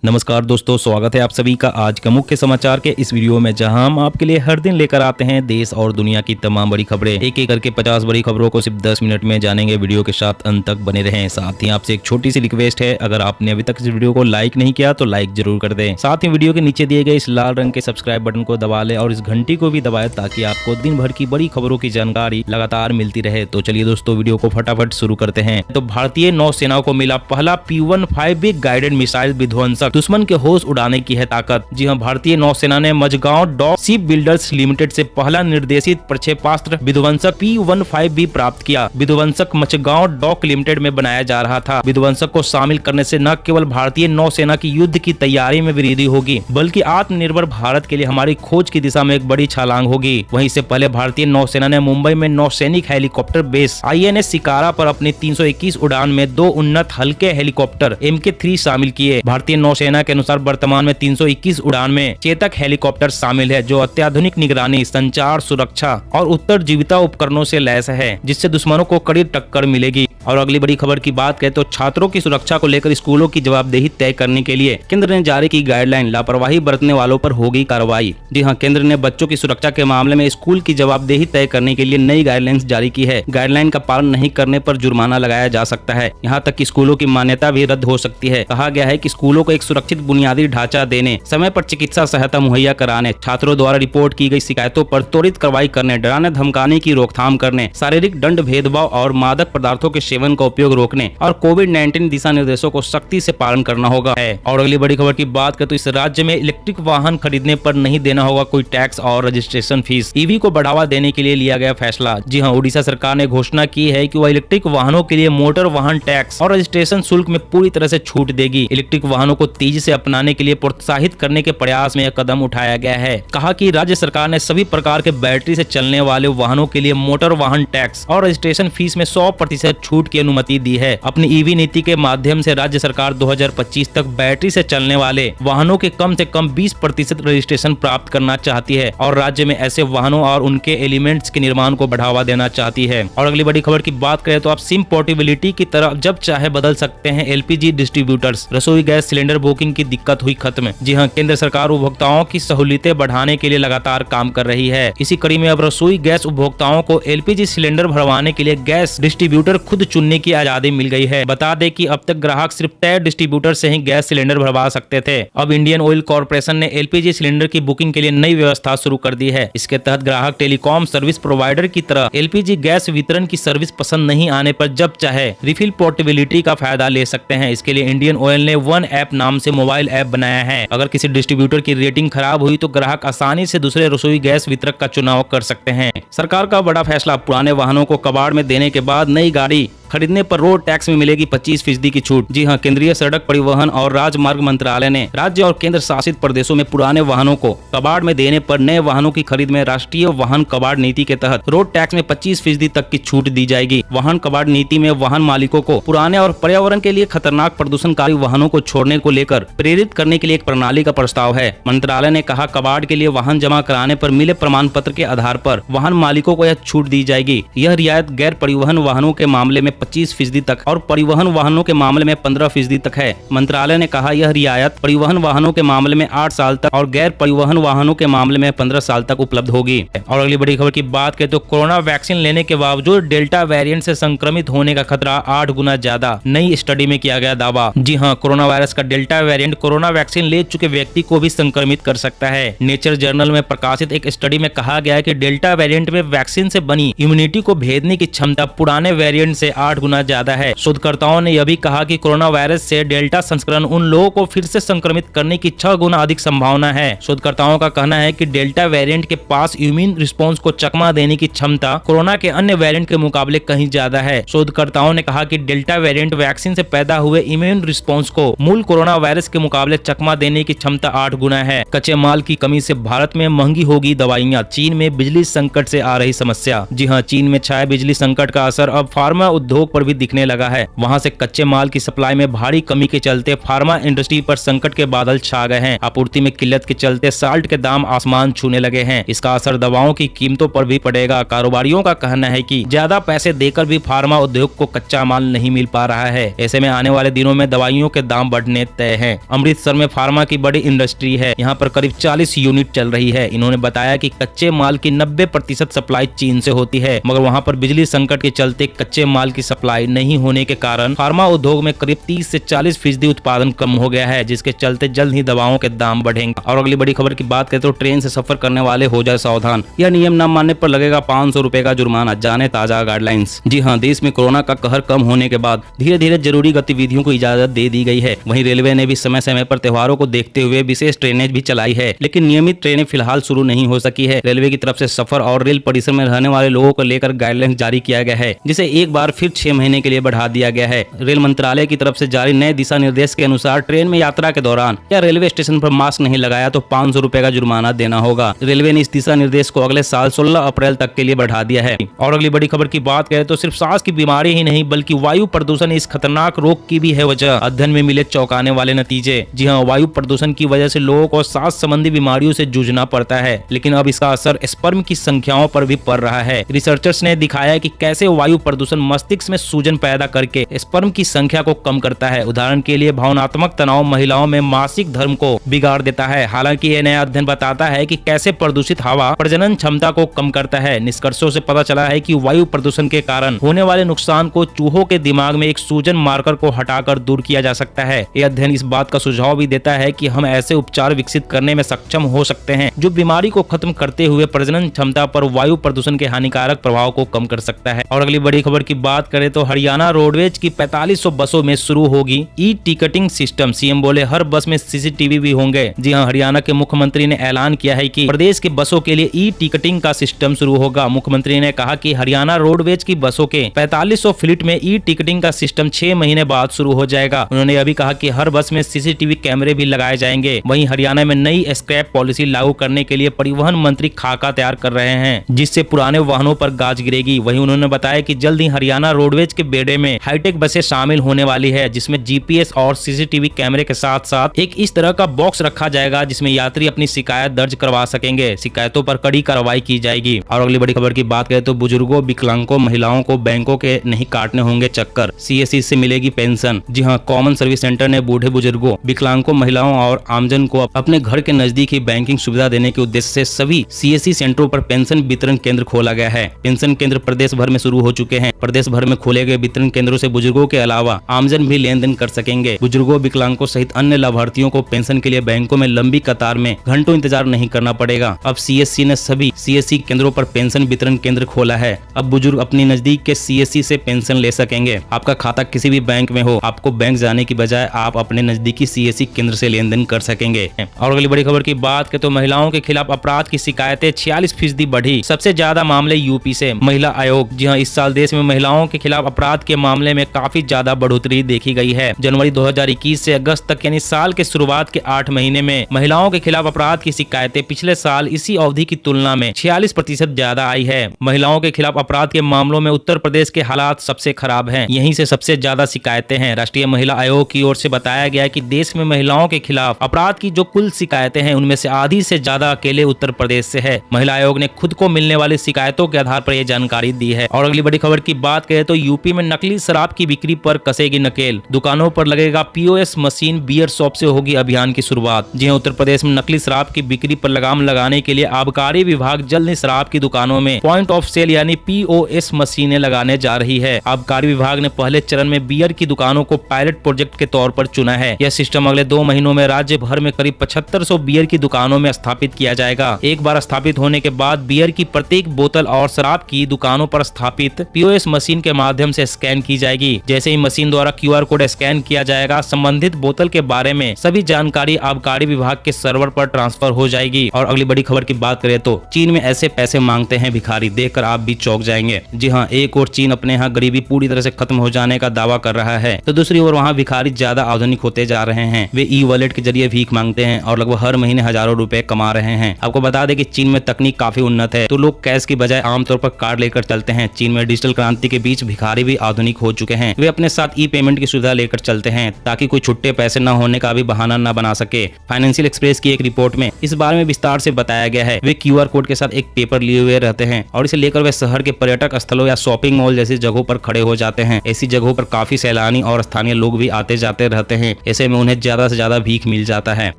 नमस्कार दोस्तों, स्वागत है आप सभी का आज का मुख्य समाचार के इस वीडियो में, जहां हम आपके लिए हर दिन लेकर आते हैं देश और दुनिया की तमाम बड़ी खबरें। एक एक करके 50 बड़ी खबरों को सिर्फ 10 मिनट में जानेंगे। वीडियो के साथ अंत तक बने रहें। साथ ही आपसे एक छोटी सी रिक्वेस्ट है, अगर आपने अभी तक इस वीडियो को लाइक नहीं किया तो लाइक जरूर कर दें। साथ ही वीडियो के नीचे दिए गए इस लाल रंग के सब्सक्राइब बटन को दबा लें और इस घंटी को भी दबाएं ताकि आपको दिन भर की बड़ी खबरों की जानकारी लगातार मिलती रहे। तो चलिए दोस्तों, वीडियो को फटाफट शुरू करते हैं। तो भारतीय नौसेना को मिला पहला P-15B गाइडेड मिसाइल विध्वंसक, दुश्मन के होश उड़ाने की है ताकत। जी हां, भारतीय नौसेना ने Mazagon dock ship builders limited से पहला निर्देशित प्रक्षेपास्त्र विध्वंसक P-15B प्राप्त किया। विध्वंसक मझगांव डॉक लिमिटेड में बनाया जा रहा था। विध्वंसक को शामिल करने से न केवल भारतीय नौसेना की युद्ध की तैयारी में वृद्धि होगी, बल्कि आत्मनिर्भर भारत के लिए हमारी खोज की दिशा में एक बड़ी छलांग होगी। वहीं इससे पहले भारतीय नौसेना ने मुंबई में नौसैनिक हेलीकॉप्टर बेस INS शिकारा पर अपनी 321 उड़ान में 2 उन्नत हल्के हेलीकॉप्टर MK3 शामिल किए। भारतीय नौसेना के अनुसार वर्तमान में 321 उड़ान में चेतक हेलीकॉप्टर शामिल है, जो अत्याधुनिक निगरानी, संचार, सुरक्षा और उत्तरजीविता उपकरणों से लैस है, जिससे दुश्मनों को कड़ी टक्कर मिलेगी। और अगली बड़ी खबर की बात करें तो छात्रों की सुरक्षा को लेकर स्कूलों की जवाबदेही तय करने के लिए केंद्र ने जारी की गाइडलाइन। लापरवाही बरतने वालों पर होगी कार्रवाई। जी हां, केंद्र ने बच्चों की सुरक्षा के मामले में स्कूल की जवाबदेही तय करने के लिए नई गाइडलाइंस जारी की है। गाइडलाइन का पालन नहीं करने पर जुर्माना लगाया जा सकता है। यहाँ तक कि स्कूलों की मान्यता भी रद्द हो सकती है। कहा गया है कि स्कूलों को एक सुरक्षित बुनियादी ढांचा देने, समय पर चिकित्सा सहायता मुहैया कराने, छात्रों द्वारा रिपोर्ट की गई शिकायतों पर त्वरित कार्रवाई करने, डराने धमकाने की रोकथाम करने, शारीरिक दंड, भेदभाव और मादक पदार्थों के सेवन का उपयोग रोकने और कोविड-19 दिशा निर्देशों को सख्ती से पालन करना होगा है। और अगली बड़ी खबर की बात करें तो इस राज्य में इलेक्ट्रिक वाहन खरीदने पर नहीं देना होगा कोई टैक्स और रजिस्ट्रेशन फीस। ईवी को बढ़ावा देने के लिए लिया गया फैसला। जी हां, उड़ीसा सरकार ने घोषणा की है कि वह इलेक्ट्रिक वाहनों के लिए मोटर वाहन टैक्स और रजिस्ट्रेशन शुल्क में पूरी तरह से छूट देगी। इलेक्ट्रिक वाहनों को तेजी से अपनाने के लिए प्रोत्साहित करने के प्रयास में यह कदम उठाया गया है। कहा कि राज्य सरकार ने सभी प्रकार के बैटरी से चलने वाले वाहनों के लिए मोटर वाहन टैक्स और रजिस्ट्रेशन फीस में 100% छूट की अनुमति दी है। अपनी ईवी नीति के माध्यम से राज्य सरकार 2025 तक बैटरी से चलने वाले वाहनों के कम से कम 20% रजिस्ट्रेशन प्राप्त करना चाहती है और राज्य में ऐसे वाहनों और उनके एलिमेंट्स के निर्माण को बढ़ावा देना चाहती है। और अगली बड़ी खबर की बात करें तो आप सिम पोर्टेबिलिटी की तरह जब चाहे बदल सकते हैं। LPG डिस्ट्रीब्यूटर्स, रसोई गैस सिलेंडर बुकिंग की दिक्कत हुई खत्म। जी हां, केंद्र सरकार उपभोक्ताओं की सहूलियतें बढ़ाने के लिए लगातार काम कर रही है। इसी कड़ी में अब रसोई गैस उपभोक्ताओं को LPG सिलेंडर भरवाने के लिए गैस डिस्ट्रीब्यूटर खुद चुनने की आजादी मिल गई है। बता दें कि अब तक ग्राहक सिर्फ तय डिस्ट्रीब्यूटर से ही गैस सिलेंडर भरवा सकते थे। अब इंडियन ऑयल कॉर्पोरेशन ने LPG सिलेंडर की बुकिंग के लिए नई व्यवस्था शुरू कर दी है। इसके तहत ग्राहक टेलीकॉम सर्विस प्रोवाइडर की तरह LPG गैस वितरण की सर्विस पसंद नहीं आने पर जब चाहे रिफिल पोर्टेबिलिटी का फायदा ले सकते हैं। इसके लिए इंडियन ऑयल ने वन ऐप नाम से मोबाइल ऐप बनाया है। अगर किसी डिस्ट्रीब्यूटर की रेटिंग खराब हुई तो ग्राहक आसानी से दूसरे रसोई गैस वितरक का चुनाव कर सकते हैं। सरकार का बड़ा फैसला, पुराने वाहनों को कबाड़ में देने के बाद नई गाड़ी खरीदने पर रोड टैक्स में मिलेगी 25% की छूट। जी हां, केंद्रीय सड़क परिवहन और राजमार्ग मंत्रालय ने राज्य और केंद्र शासित प्रदेशों में पुराने वाहनों को कबाड़ में देने पर नए वाहनों की खरीद में राष्ट्रीय वाहन कबाड़ नीति के तहत रोड टैक्स में 25% तक की छूट दी जाएगी। वाहन कबाड़ नीति में वाहन मालिकों को पुराने और पर्यावरण के लिए खतरनाक प्रदूषणकारी वाहनों को छोड़ने को लेकर प्रेरित करने के लिए एक प्रणाली का प्रस्ताव है। मंत्रालय ने कहा, कबाड़ के लिए वाहन जमा कराने पर मिले प्रमाण पत्र के आधार पर वाहन मालिकों को यह छूट दी जाएगी। यह रियायत गैर परिवहन वाहनों के मामले में 25% तक और परिवहन वाहनों के मामले में 15% तक है। मंत्रालय ने कहा, यह रियायत परिवहन वाहनों के मामले में 8 साल तक और गैर परिवहन वाहनों के मामले में 15 साल तक उपलब्ध होगी। और अगली बड़ी खबर की बात करें तो कोरोना वैक्सीन लेने के बावजूद डेल्टा वेरिएंट से संक्रमित होने का खतरा 8 गुना ज्यादा, नई स्टडी में किया गया दावा। जी हां, कोरोना वायरस का डेल्टा वेरिएंट कोरोना वैक्सीन ले चुके व्यक्ति को भी संक्रमित कर सकता है। नेचर जर्नल में प्रकाशित एक स्टडी में कहा गया है कि डेल्टा वेरिएंट में वैक्सीन से बनी इम्यूनिटी को भेदने की क्षमता पुराने वेरिएंट से 8 गुना ज्यादा है। शोधकर्ताओं ने यह भी कहा कि कोरोना वायरस से डेल्टा संस्करण उन लोगों को फिर से संक्रमित करने की 6 गुना अधिक संभावना है। शोधकर्ताओं का कहना है कि डेल्टा वेरिएंट के पास इम्यून रिस्पांस को चकमा देने की क्षमता कोरोना के अन्य वेरिएंट के मुकाबले कहीं ज्यादा है। शोधकर्ताओं ने कहा कि डेल्टा वेरिएंट वैक्सीन से पैदा हुए इम्यून रिस्पांस को मूल कोरोना वायरस के मुकाबले चकमा देने की क्षमता 8 गुना है। कच्चे माल की कमी से भारत में महंगी होगी दवाइयां। चीन में बिजली संकट से आ रही समस्या। जी हां, चीन में छाया बिजली संकट का असर अब फार्मा उद्योग उद्योग पर भी दिखने लगा है। वहां से कच्चे माल की सप्लाई में भारी कमी के चलते फार्मा इंडस्ट्री पर संकट के बादल छा गए हैं। आपूर्ति में किल्लत के चलते साल्ट के दाम आसमान छूने लगे हैं। इसका असर दवाओं की कीमतों पर भी पड़ेगा। कारोबारियों का कहना है कि ज्यादा पैसे देकर भी फार्मा उद्योग को कच्चा माल नहीं मिल पा रहा है। ऐसे में आने वाले दिनों में दवाइयों के दाम बढ़ने तय हैं। अमृतसर में फार्मा की बड़ी इंडस्ट्री है। यहाँ पर करीब 40 यूनिट चल रही है। इन्होंने बताया कि कच्चे माल की 90% सप्लाई चीन से होती है, मगर वहाँ पर बिजली संकट के चलते कच्चे माल की सप्लाई नहीं होने के कारण फार्मा उद्योग में करीब 30 से 40% उत्पादन कम हो गया है, जिसके चलते जल्द ही दवाओं के दाम बढ़ेंगे। और अगली बड़ी खबर की बात करें तो ट्रेन से सफर करने वाले हो जाए सावधान, यह नियम न मानने पर लगेगा 500 रुपए का जुर्माना। जाने ताजा गाइडलाइंस। जी हाँ, देश में कोरोना का कहर कम होने के बाद धीरे धीरे जरूरी गतिविधियों को इजाजत दे दी गई है। वहीं रेलवे ने भी समय समय पर त्योहारों को देखते हुए विशेष ट्रेनें भी चलाई है, लेकिन नियमित ट्रेनें फिलहाल शुरू नहीं हो सकी है। रेलवे की तरफ से सफर और रेल परिसर में रहने वाले लोगों को लेकर गाइडलाइंस जारी किया गया है, जिसे एक बार फिर 6 महीने के लिए बढ़ा दिया गया है। रेल मंत्रालय की तरफ से जारी नए दिशा निर्देश के अनुसार ट्रेन में यात्रा के दौरान या रेलवे स्टेशन पर मास्क नहीं लगाया तो 500 रुपए का जुर्माना देना होगा। रेलवे ने इस दिशा निर्देश को अगले साल 16 अप्रैल तक के लिए बढ़ा दिया है। और अगली बड़ी खबर की बात करें तो सिर्फ सांस की बीमारी ही नहीं बल्कि वायु प्रदूषण इस खतरनाक रोग की भी है वजह। अध्ययन में मिले चौंकाने वाले नतीजे। जी हाँ, वायु प्रदूषण की वजह से लोगों को सांस संबंधी बीमारियों से जूझना पड़ता है, लेकिन अब इसका असर स्पर्म की संख्याओं पर भी पड़ रहा है। रिसर्चर्स ने दिखाया कि कैसे वायु प्रदूषण मस्तिष्क में सूजन पैदा करके स्पर्म की संख्या को कम करता है। उदाहरण के लिए भावनात्मक तनाव महिलाओं में मासिक धर्म को बिगाड़ देता है। हालांकि यह नया अध्ययन बताता है कि कैसे प्रदूषित हवा प्रजनन क्षमता को कम करता है। निष्कर्षों से पता चला है कि वायु प्रदूषण के कारण होने वाले नुकसान को चूहों के दिमाग में एक सूजन मार्कर को हटाकर दूर किया जा सकता है। यह अध्ययन इस बात का सुझाव भी देता है कि हम ऐसे उपचार विकसित करने में सक्षम हो सकते हैं जो बीमारी को खत्म करते हुए प्रजनन क्षमता पर वायु प्रदूषण के हानिकारक प्रभाव को कम कर सकता है। और अगली बड़ी खबर की बात करें तो हरियाणा रोडवेज की 4500 बसों में शुरू होगी ई टिकटिंग सिस्टम। सीएम बोले हर बस में सीसीटीवी भी होंगे। जी हाँ, हरियाणा के मुख्यमंत्री ने ऐलान किया है कि प्रदेश के बसों के लिए ई टिकटिंग का सिस्टम शुरू होगा। मुख्यमंत्री ने कहा कि हरियाणा रोडवेज की बसों के 4500 फ्लीट में ई टिकटिंग का सिस्टम 6 महीने बाद शुरू हो जाएगा। उन्होंने यह भी कहा कि हर बस में सीसीटीवी कैमरे भी लगाए जाएंगे। वहीं हरियाणा में नई स्क्रैप पॉलिसी लागू करने के लिए परिवहन मंत्री खाका तैयार कर रहे हैं, जिससे पुराने वाहनों पर गाज गिरेगी। वहीं उन्होंने बताया कि जल्द ही हरियाणा रोडवेज के बेड़े में हाईटेक बसें शामिल होने वाली है, जिसमें जीपीएस और सीसीटीवी कैमरे के साथ साथ एक इस तरह का बॉक्स रखा जाएगा जिसमें यात्री अपनी शिकायत दर्ज करवा सकेंगे। शिकायतों पर कड़ी कार्रवाई की जाएगी। और अगली बड़ी खबर की बात करें तो बुजुर्गों, विकलांगों, महिलाओं को बैंकों के नहीं काटने होंगे चक्कर। सीएससी से मिलेगी पेंशन। जी हाँ, कॉमन सर्विस सेंटर ने बूढ़े बुजुर्गों, विकलांगों, महिलाओं और आमजन को अपने घर के नजदीक ही बैंकिंग सुविधा देने के उद्देश्य से सभी सीएससी सेंटरों पर पेंशन वितरण केंद्र खोला गया है। पेंशन केंद्र प्रदेश भर में शुरू हो चुके हैं। प्रदेश भर में खोले गए वितरण केंद्रों से बुजुर्गों के अलावा आमजन भी लेन देन कर सकेंगे। बुजुर्गों, विकलांगों सहित अन्य लाभार्थियों को पेंशन के लिए बैंकों में लंबी कतार में घंटों इंतजार नहीं करना पड़ेगा। अब सीएससी ने सभी सीएससी केंद्रों पर पेंशन वितरण केंद्र खोला है। अब बुजुर्ग अपनी नजदीक के सीएससी से पेंशन ले सकेंगे। आपका खाता किसी भी बैंक में हो, आपको बैंक जाने की बजाय आप अपने नजदीकी सीएससी केंद्र से लेन देन कर सकेंगे। और अगली बड़ी खबर की बात करें तो महिलाओं के खिलाफ अपराध की शिकायतें 46% बढ़ी। सबसे ज्यादा मामले यूपी से। महिला आयोग। जी हाँ, इस साल देश में महिलाओं के खिलाफ अपराध के मामले में काफी ज्यादा बढ़ोतरी देखी गई है। जनवरी 2021 से अगस्त तक यानी साल के शुरुआत के 8 महीने में महिलाओं के खिलाफ अपराध की शिकायतें पिछले साल इसी अवधि की तुलना में 46% ज्यादा आई है। महिलाओं के खिलाफ अपराध के मामलों में उत्तर प्रदेश के हालात सबसे खराब हैं। यहीं से सबसे ज्यादा शिकायतें हैं। राष्ट्रीय महिला आयोग की ओर से बताया गया है कि देश में महिलाओं के खिलाफ अपराध की जो कुल शिकायतें हैं उनमें से आधी से ज्यादा अकेले उत्तर प्रदेश से है। महिला आयोग ने खुद को मिलने वाली शिकायतों के आधार पर यह जानकारी दी है। और अगली बड़ी खबर की बात करें तो यूपी में नकली शराब की बिक्री पर कसेगी नकेल। दुकानों पर लगेगा पीओएस मशीन। बियर शॉप से होगी अभियान की शुरुआत। जी हां, उत्तर प्रदेश में नकली शराब की बिक्री पर लगाम लगाने के लिए आबकारी विभाग जल्द ही शराब की दुकानों में पॉइंट ऑफ सेल यानी पीओएस मशीनें लगाने जा रही है। आबकारी विभाग ने पहले चरण में बियर की दुकानों को पायलट प्रोजेक्ट के तौर पर चुना है। यह सिस्टम अगले 2 महीनों में राज्य भर में करीब 7500 बियर की दुकानों में स्थापित किया जाएगा। एक बार स्थापित होने के बाद बियर की प्रत्येक बोतल और शराब की दुकानों पर स्थापित पीओएस मशीन के माध्यम से स्कैन की जाएगी। जैसे ही मशीन द्वारा क्यूआर कोड स्कैन किया जाएगा, संबंधित बोतल के बारे में सभी जानकारी आबकारी विभाग के सर्वर पर ट्रांसफर हो जाएगी। और अगली बड़ी खबर की बात करें तो चीन में ऐसे पैसे मांगते हैं भिखारी, देखकर आप भी चौंक जाएंगे। जी हाँ, एक और चीन अपने यहाँ गरीबी पूरी तरह से खत्म हो जाने का दावा कर रहा है, तो दूसरी ओर वहाँ भिखारी ज्यादा आधुनिक होते जा रहे हैं। वे ई वॉलेट के जरिए भीख मांगते हैं और लगभग हर महीने हजारों रुपए कमा रहे हैं। आपको बता दें कि चीन में तकनीक काफी उन्नत है, तो लोग कैश की बजाय आमतौर पर कार्ड लेकर चलते हैं। चीन में डिजिटल क्रांति के बीच भिखारी भी आधुनिक हो चुके हैं। वे अपने साथ ई पेमेंट की सुविधा लेकर चलते हैं ताकि कोई छुट्टे पैसे न होने का भी बहाना न बना सके। फाइनेंशियल एक्सप्रेस की एक रिपोर्ट में इस बारे में विस्तार से बताया गया है। वे QR कोड के साथ एक पेपर लिए हुए रहते हैं और इसे लेकर वे शहर के पर्यटक स्थलों या शॉपिंग मॉल जैसी जगहों पर खड़े हो जाते हैं। ऐसी जगहों पर काफी सैलानी और स्थानीय लोग भी आते जाते रहते हैं। ऐसे में उन्हें ज्यादा से ज्यादा भीख मिल जाता है।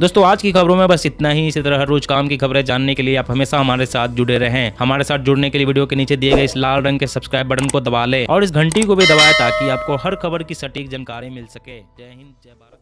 दोस्तों आज की खबरों में बस इतना ही। इसी तरह हर रोज काम की खबरें जानने के लिए आप हमेशा हमारे साथ जुड़े रहें। हमारे साथ जुड़ने के लिए वीडियो के नीचे दिए गए इस लाल रंग के सब्सक्राइब बटन को दबा लें और इस घंटी को भी दबाएं ताकि आपको हर खबर की सटीक जानकारी मिल सके। जय हिंद, जय भारत।